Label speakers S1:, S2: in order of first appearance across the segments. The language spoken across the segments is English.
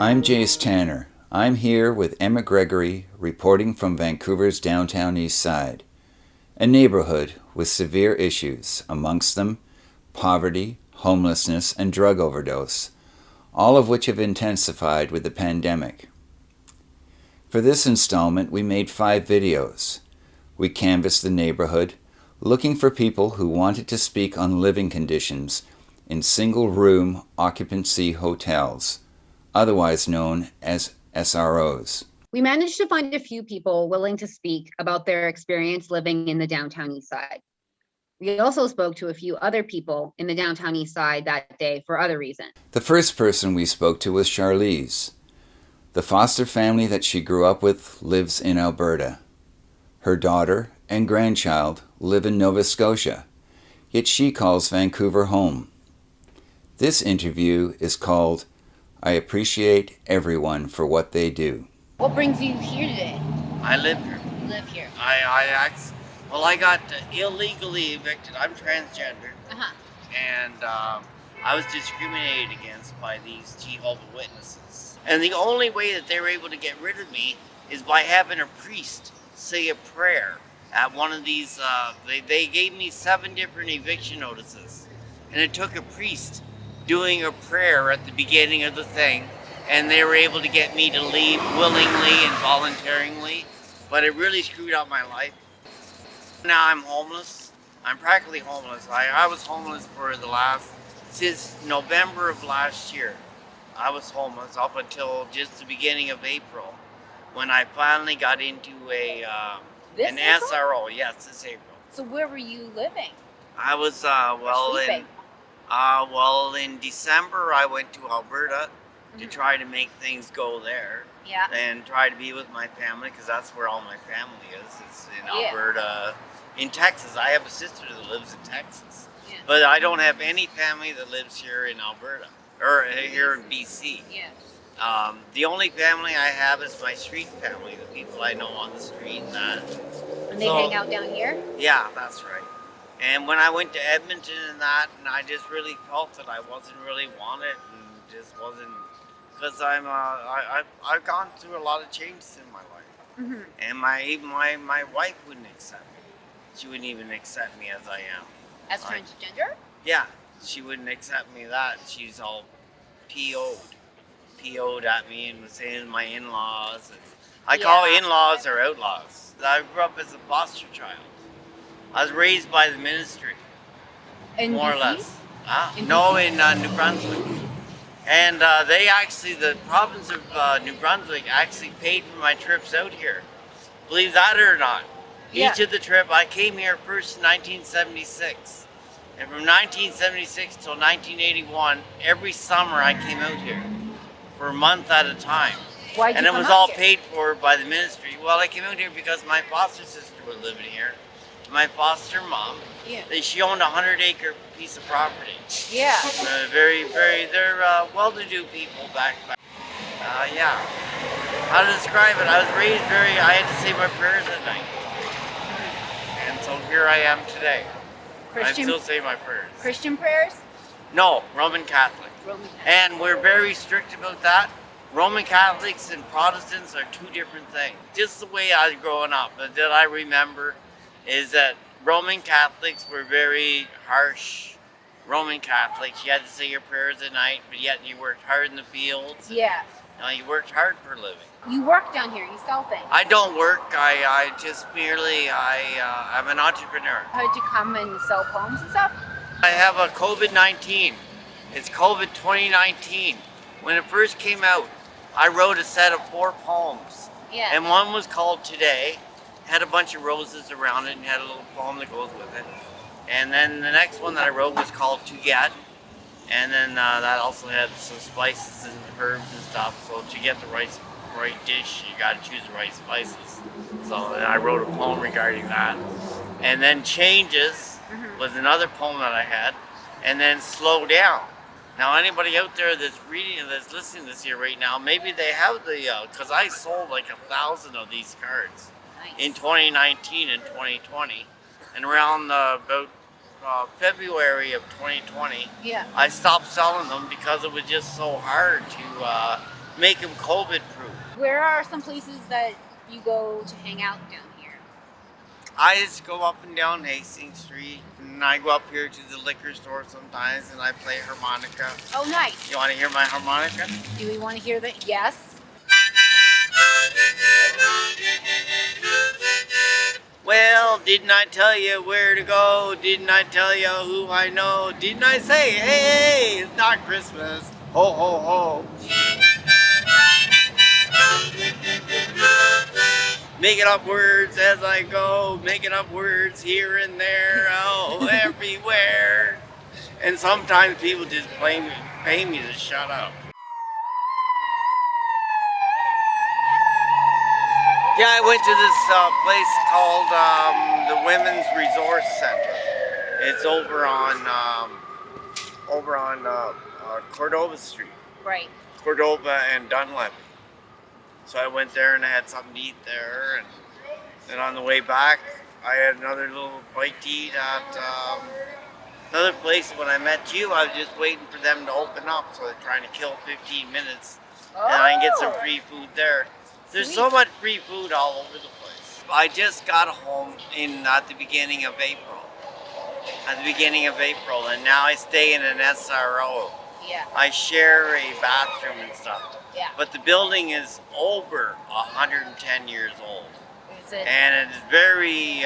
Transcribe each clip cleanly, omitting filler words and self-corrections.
S1: I'm Jace Tanner. I'm here with Emma Gregory, reporting from Vancouver's Downtown Eastside, a neighbourhood with severe issues, amongst them poverty, homelessness, and drug overdose, all of which have intensified with the pandemic. For this installment, we made 5 videos. We canvassed the neighbourhood, looking for people who wanted to speak on living conditions in single-room occupancy hotels, otherwise known as SROs.
S2: We managed to find a few people willing to speak about their experience living in the Downtown Eastside. We also spoke to a few other people in the Downtown Eastside that day for other reasons.
S1: The first person we spoke to was Charlize. The foster family that she grew up with lives in Alberta. Her daughter and grandchild live in Nova Scotia, yet she calls Vancouver home. This interview is called I Appreciate Everyone for What They Do.
S2: What brings you here today?
S3: I live here.
S2: You live here.
S3: I got illegally evicted. I'm transgender. And I was discriminated against by these Jehovah's Witnesses. And the only way that they were able to get rid of me is by having a priest say a prayer at one of these. They gave me 7 different eviction notices. And it took a priest doing a prayer at the beginning of the thing. And they were able to get me to leave willingly and voluntarily. But it really screwed up my life. Now I'm homeless. I'm practically homeless. I was homeless since November of last year. I was homeless up until just the beginning of April, when I finally got into an SRO. Yes, this April.
S2: So where were you living?
S3: I was in December I went to Alberta to try to make things go there.
S2: Yeah.
S3: And try to be with my family, because that's where all my family is. It's in Alberta. In Texas, I have a sister that lives in Texas. Yeah. But I don't have any family that lives here in Alberta, or here in BC.
S2: Yes.
S3: The only family I have is my street family, the people I know on the street and that.
S2: And they hang out down here?
S3: Yeah, that's right. And when I went to Edmonton and that, and I just really felt that I wasn't really wanted, and just wasn't, because I've gone through a lot of changes in my life. And my wife wouldn't accept me. She wouldn't even accept me as I am.
S2: As transgender?
S3: Yeah, she wouldn't accept me that. She's all PO'd at me and was saying my in-laws. And I call in-laws or outlaws. I grew up as a foster child. I was raised by the ministry, more or less. In New Brunswick. And the province of New Brunswick actually paid for my trips out here. Believe that or not. Each of the trip, I came here first in 1976. And from 1976 till 1981, every summer I came out here for a month at a time.
S2: Why'd you
S3: and it
S2: come
S3: was
S2: out
S3: all
S2: here?
S3: paid for by the ministry. Well, I came out here because my foster sister was living here. My foster mom, she owned a 100-acre piece of property.
S2: Yeah.
S3: They're well-to-do people back. How to describe it? I was raised I had to say my prayers at night. And so here I am today. I still say my prayers.
S2: Christian prayers?
S3: No, Roman Catholic. And we're very strict about that. Roman Catholics and Protestants are 2 different things. Just the way I was growing up, that I remember, is that Roman Catholics were very harsh. Roman Catholics, you had to say your prayers at night, but yet you worked hard in the fields.
S2: Yeah.
S3: You worked hard for a living.
S2: You work down here, you sell things.
S3: I don't work, I just merely, I'm an entrepreneur.
S2: How did you come and sell poems and stuff?
S3: I have a COVID-19. It's COVID 2019. When it first came out, I wrote a set of 4 poems.
S2: Yeah.
S3: And one was called Today. Had a bunch of roses around it and had a little poem that goes with it. And then the next one that I wrote was called To Get. And then that also had some spices and herbs and stuff. So to get the right dish, you got to choose the right spices. So I wrote a poem regarding that. And then Changes was another poem that I had. And then Slow Down. Now anybody out there that's listening to this here right now, maybe they have because I sold like 1,000 of these cards. In 2019 and 2020, and around about February of 2020, I stopped selling them because it was just so hard make them COVID proof.
S2: Where are some places that you go to hang out down here?
S3: I just go up and down Hastings Street, and I go up here to the liquor store sometimes, and I play harmonica.
S2: Oh, nice.
S3: You want to hear my harmonica?
S2: Do we want to hear that? Yes.
S3: Well, didn't I tell you where to go? Didn't I tell you who I know? Didn't I say, hey, it's not Christmas? Ho, ho, ho. Making up words as I go, making up words here and there, oh, everywhere. And sometimes people just pay me to shut up. Yeah, I went to this place called the Women's Resource Center. It's over on Cordova Street.
S2: Right.
S3: Cordova and Dunleavy. So I went there and I had something to eat there, and then on the way back, I had another little bite to eat at another place. When I met you, I was just waiting for them to open up, so they're trying to kill 15 minutes, and I can get some free food there. There's so much free food all over the place. I just got home at the beginning of April. And now I stay in an SRO.
S2: Yeah.
S3: I share a bathroom and stuff.
S2: Yeah.
S3: But the building is over 110 years old.
S2: Is it?
S3: And it's very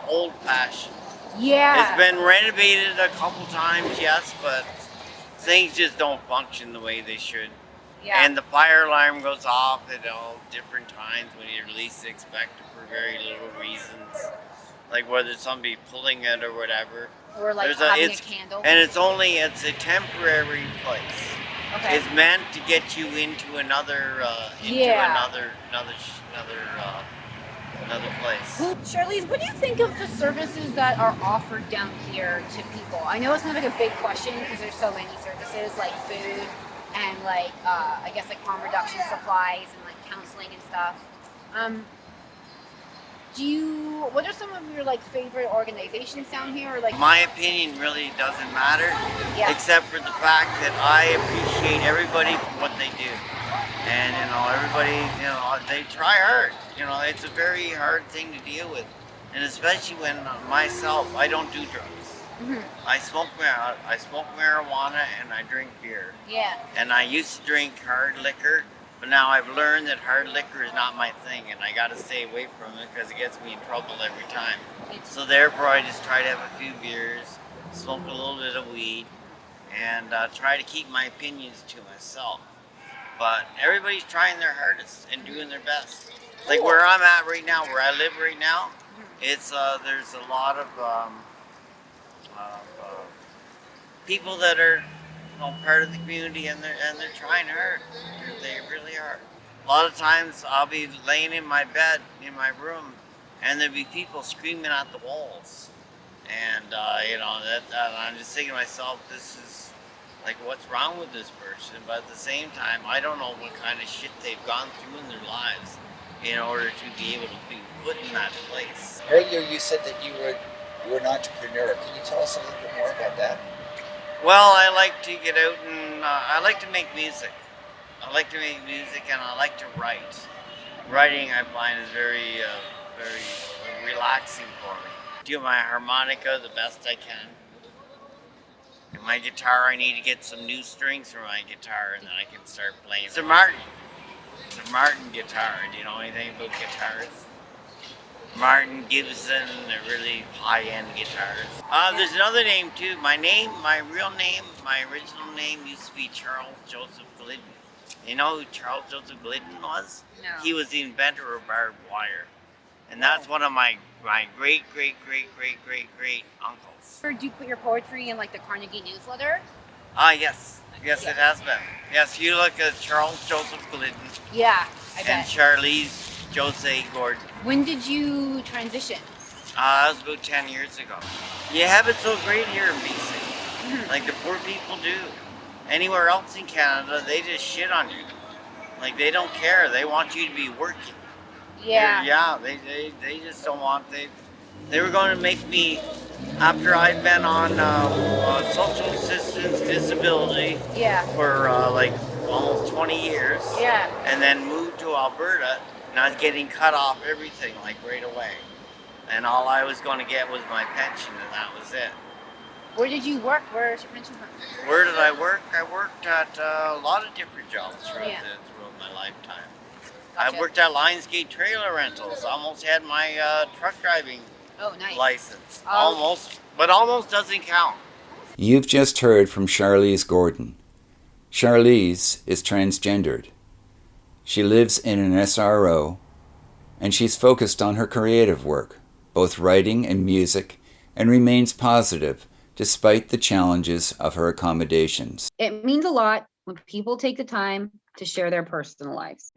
S3: old-fashioned.
S2: Yeah.
S3: It's been renovated a couple times, yes, but things just don't function the way they should.
S2: Yeah.
S3: And the fire alarm goes off at all different times when you least expect it for very little reasons. Like whether somebody pulling it or whatever.
S2: Or like having a candle.
S3: And it's a temporary place.
S2: Okay.
S3: It's meant to get you into another place.
S2: Charlize, what do you think of the services that are offered down here to people? I know it's kind of like a big question because there's so many services like food and like I guess like harm reduction supplies and like counseling and stuff. What are some of your like favorite organizations down here? Or, like
S3: my opinion really doesn't matter,
S2: yeah.
S3: except for the fact that I appreciate everybody for what they do, and everybody, they try hard. It's a very hard thing to deal with, and especially when myself, I don't do drugs. Mm-hmm. I smoke marijuana and I drink beer.
S2: Yeah. And
S3: I used to drink hard liquor. But now I've learned that hard liquor is not my thing, and I got to stay away from it because it gets me in trouble every time. So therefore, I just try to have a few beers, smoke a little bit of weed, and try to keep my opinions to myself. But everybody's trying their hardest and doing their best. Like where I'm at right now, where I live right now, it's there's a lot of people that are part of the community, and they're trying hard. They really are. A lot of times I'll be laying in my bed in my room, and there'll be people screaming at the walls, and I'm just thinking to myself, this is like, what's wrong with this person? But at the same time, I don't know what kind of shit they've gone through in their lives in order to be able to be put in that place.
S1: Earlier you said that you were an entrepreneur. Can you tell us a little bit more about that?
S3: Well, I like to get out and I like to make music. And I like to write. Writing, I find, is very relaxing for me. Do my harmonica the best I can. And my guitar, I need to get some new strings for my guitar, and then I can start playing. It's a Martin guitar. Do you know anything about guitars? Martin, Gibson, they're really high-end guitars. There's another name too. My real name, my original name used to be Charles Joseph Glidden. You know who Charles Joseph Glidden was?
S2: No.
S3: He was the inventor of barbed wire. And that's one of my great uncles.
S2: Do you put your poetry in like the Carnegie newsletter?
S3: Yes. Yes, it has been. Yes, you look at Charles Joseph Glidden.
S2: Yeah, I bet.
S3: And Charlize Jose Gordon.
S2: When did you transition?
S3: That was about 10 years ago. You have it so great here in BC. Like the poor people do. Anywhere else in Canada, they just shit on you. Like they don't care. They want you to be working.
S2: Yeah.
S3: They just don't want. They were going to make me, after I'd been on social assistance disability.
S2: Yeah.
S3: For like almost 20 years.
S2: Yeah.
S3: And then moved to Alberta, and I was getting cut off everything like right away. And all I was going to get was my pension, and that was it.
S2: Where did you work? Where's your pension from?
S3: Where did I work? I worked at a lot of different jobs throughout my lifetime.
S2: Gotcha.
S3: I worked at Lionsgate Trailer Rentals. Almost had my truck driving license. Almost, but almost doesn't count.
S1: You've just heard from Charlize Gordon. Charlize is transgendered. She lives in an SRO, and she's focused on her creative work, both writing and music, and remains positive despite the challenges of her accommodations.
S2: It means a lot when people take the time to share their personal lives.